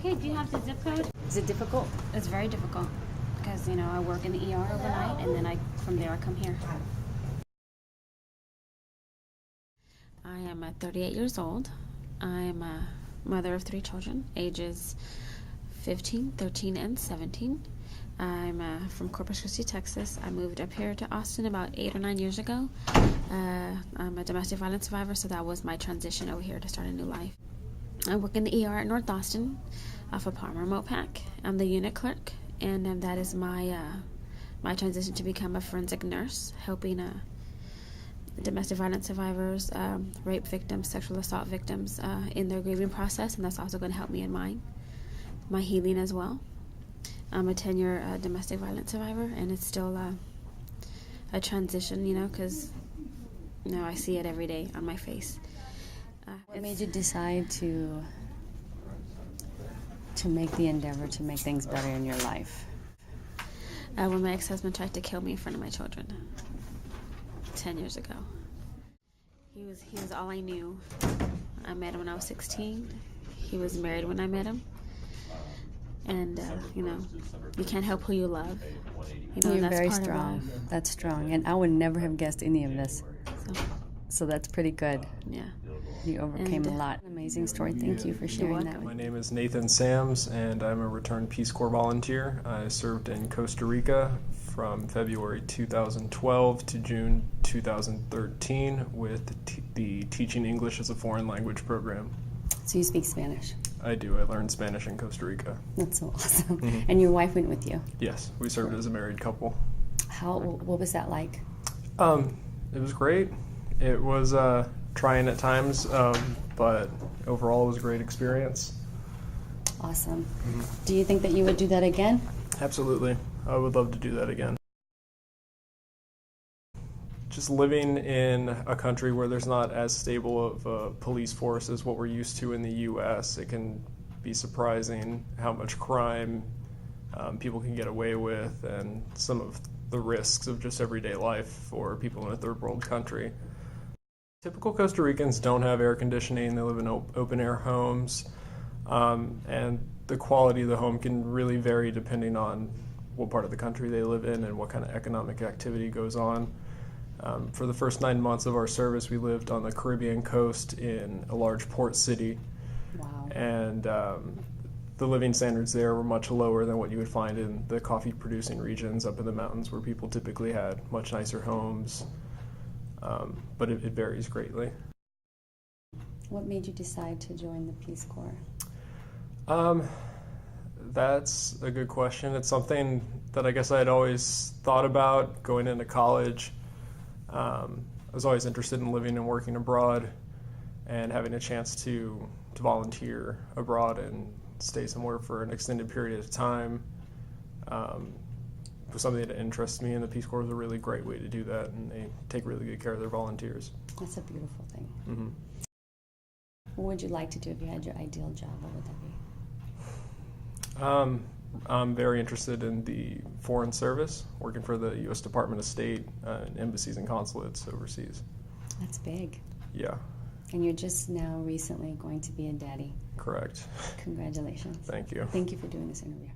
Okay, do you have the zip code? Is it difficult? It's very difficult because, you know, I work in the ER overnight and then from there I come here. I am 38 years old. I'm a mother of 3 children, ages 15, 13, and 17. I'm from Corpus Christi, Texas. I moved up here to Austin about 8 or 9 years ago. I'm a domestic violence survivor, so that was my transition over here to start a new life. I work in the ER at North Austin off of Palmer Mopac. I'm the unit clerk, and that is my transition to become a forensic nurse, helping domestic violence survivors, rape victims, sexual assault victims in their grieving process, and that's also going to help me in my healing as well. I'm a 10-year domestic violence survivor, and it's still a transition, you know, because I see it every day on my face. What made you decide to make the endeavor to make things better in your life? When my ex-husband tried to kill me in front of my children 10 years ago. He was all I knew. I met him when I was 16. He was married when I met him. And, you can't help who you love. You're that's very part strong. of life. That's strong. And I would never have guessed any of this. So that's pretty good. Yeah. You overcame a lot. Amazing story. Thank you for sharing that. My name is Nathan Sams, and I'm a returned Peace Corps volunteer. I served in Costa Rica from February 2012 to June 2013 with the Teaching English as a Foreign Language program. So you speak Spanish? I do. I learned Spanish in Costa Rica. That's so awesome. Mm-hmm. And your wife went with you? Yes, we served as a married couple. What was that like? It was great. It was trying at times, but overall it was a great experience. Awesome. Mm-hmm. Do you think that you would do that again? Absolutely. I would love to do that again. Just living in a country where there's not as stable of a police force as what we're used to in the U.S., it can be surprising how much crime people can get away with and some of the risks of just everyday life for people in a third world country. Typical Costa Ricans don't have air conditioning. They live in open-air homes, and the quality of the home can really vary depending on what part of the country they live in and what kind of economic activity goes on. For the first 9 months of our service, we lived on the Caribbean coast in a large port city. Wow. And the living standards there were much lower than what you would find in the coffee-producing regions up in the mountains, where people typically had much nicer homes. But it varies greatly. What made you decide to join the Peace Corps? That's a good question. It's something that I guess I had always thought about going into college. I was always interested in living and working abroad, and having a chance to volunteer abroad and stay somewhere for an extended period of time was something that interests me, and the Peace Corps is a really great way to do that, and they take really good care of their volunteers. That's a beautiful thing. Mm-hmm. What would you like to do if you had your ideal job? What would that be? I'm very interested in the foreign service, working for the U.S. Department of State, embassies and consulates overseas. That's big. Yeah. And you're just now recently going to be a daddy. Correct. Congratulations. Thank you. Thank you for doing this interview.